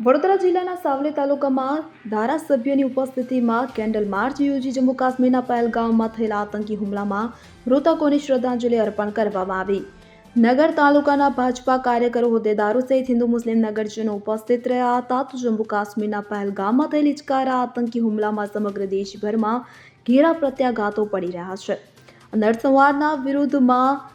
વડોદરા જિલ્લાના સાવલી તાલુકામાં ધારાસભ્યની ઉપસ્થિતિમાં કેન્ડલ માર્ચ યોજી જમ્મુ કાશ્મીરના પહેલગામમાં થયેલા આતંકી હુમલામાં મૃતકોને શ્રદ્ધાંજલિ અર્પણ કરવામાં આવી. નગર તાલુકાના ભાજપા કાર્યકરો, હોદ્દેદારો સહિત હિન્દુ મુસ્લિમ નગરજનો ઉપસ્થિત રહ્યા હતા. તો જમ્મુ કાશ્મીરના પહેલગામમાં થયેલી ઇચકારા આતંકી હુમલામાં સમગ્ર દેશભરમાં ઘેરા પ્રત્યાઘાતો પડી રહ્યા છે. નરસંહારના વિરુદ્ધમાં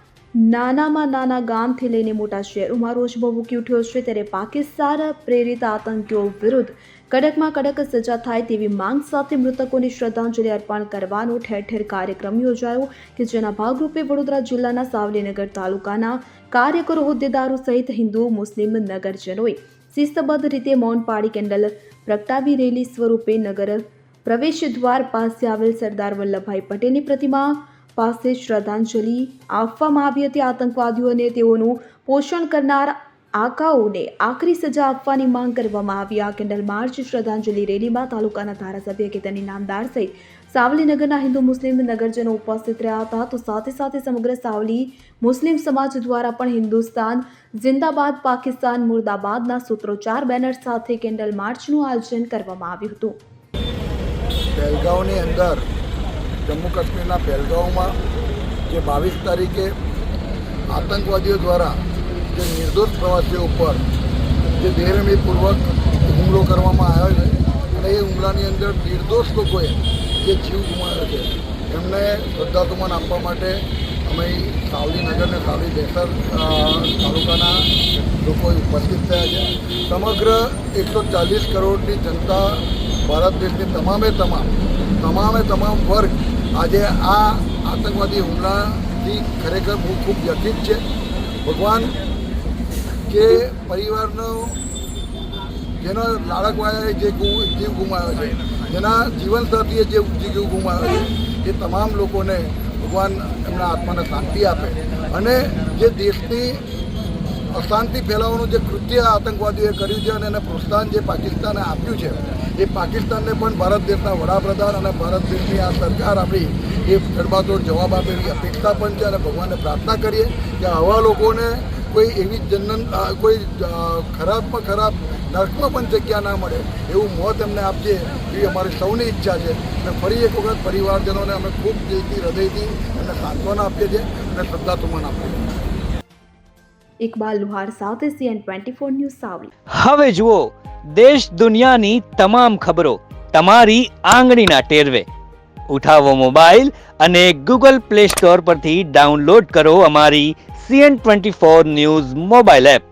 નાનામાં નાના ગામથી લઈને મોટા શહેરોમાં રોષ ભભૂકી ઉઠ્યો છે. ત્યારે પાકિસ્તાન પ્રેરિત આતંકીઓ વિરુદ્ધ કડકમાં કડક સજા થાય તેવી માંગ સાથે મૃતકોને શ્રદ્ધાંજલિ અર્પણ કરવાનો ઠેર ઠેર કાર્યક્રમ યોજાયો કે જેના ભાગરૂપે વડોદરા જિલ્લાના સાવલીનગર તાલુકાના કાર્યકરો, હોદ્દેદારો સહિત હિન્દુ મુસ્લિમ નગરજનોએ શિસ્તબદ્ધ રીતે મૌન પાળી કેન્ડલ પ્રગટાવી રેલી સ્વરૂપે નગર પ્રવેશ દ્વાર પાસે આવેલ સરદાર વલ્લભભાઈ પટેલની પ્રતિમા પાસે શ્રદ્ધાંજલિ આપવામાં આવી હતી. આતંકવાદીઓ અને તેઓનું પોષણ કરનાર આકાઓને આકરી સજા આપવાની માંગ કરવામાં આવી. આ કેન્ડલ માર્ચ શ્રદ્ધાંજલિ રેલીમાં તાલુકાના ધારાસભ્ય કેતન ઇનામદાર સહિત સાવલીનગરના હિન્દુ મુસ્લિમ નગરજનો ઉપસ્થિત રહ્યા હતા. તો સાથે સાથે સમગ્ર સાવલી મુસ્લિમ સમાજ દ્વારા પણ હિન્દુસ્તાન જિંદાબાદ, પાકિસ્તાન મુર્દાબાદના સૂત્રોચ્ચાર બેનર સાથે કેન્ડલ માર્ચનું આયોજન કરવામાં આવ્યું હતું. પહેલગાંવની અંદર જમ્મુ કાશ્મીરના પહેલગાંવમાં જે 22 તારીખે આતંકવાદીઓ દ્વારા જે નિર્દોષ પ્રવાસીઓ ઉપર જે બેરહેમીપૂર્વક હુમલો કરવામાં આવ્યો છે અને એ હુમલાની અંદર નિર્દોષ લોકોએ જે જીવ ગુમાવ્યો છે એમને શ્રદ્ધાસુમન આપવા માટે અમે સાવલીનગર અને સાવલી દેસર તાલુકાના લોકો ઉપસ્થિત થયા છે. સમગ્ર 140 કરોડની જનતા, ભારત દેશની તમામ વર્ગ આજે આ આતંકવાદી હુમલાથી ખરેખર ખૂબ વ્યથિત છે. ભગવાન કે પરિવારનો જેનો લાડકવાળાએ જે જીવ ગુમાવ્યો છે, જેના જીવનસાથીએ જે જીવ ગુમાવ્યો છે, એ તમામ લોકોને ભગવાન એમના આત્માને શાંતિ આપે અને જે દેશની અશાંતિ ફેલાવવાનું જે કૃત્ય આતંકવાદીઓએ કર્યું છે અને એને પ્રોત્સાહન જે પાકિસ્તાને આપ્યું છે, એ પાકિસ્તાનને પણ ભારત દેશના વડાપ્રધાન અને ભારત દેશની આ સરકાર આપણી એ જડબાતોડ જવાબ આપે એવી અપેક્ષા પણ છે. અને ભગવાનને પ્રાર્થના કરીએ કે આવા લોકોને કોઈ એવી કોઈ ખરાબમાં ખરાબ નર્કમાં પણ જગ્યા ના મળે એવું મોત એમને આપજે એવી અમારી સૌની ઈચ્છા છે. અને ફરી એક વખત પરિવારજનોને અમે ખૂબ દિલથી, હૃદયથી એમને સાંત્વના આપીએ છીએ અને શ્રદ્ધાસુમન આપીએ છીએ. ઇકબાલ લુહાર સાથે CN24 ન્યૂઝ સાવલી. હવે જુઓ દેશ દુનિયાની તમામ ખબરો તમારી આંગળીના ટેરવે. ઉઠાવો મોબાઈલ અને Google Play Store પરથી ડાઉનલોડ કરો અમારી CN24 ન્યૂઝ મોબાઈલ એપ.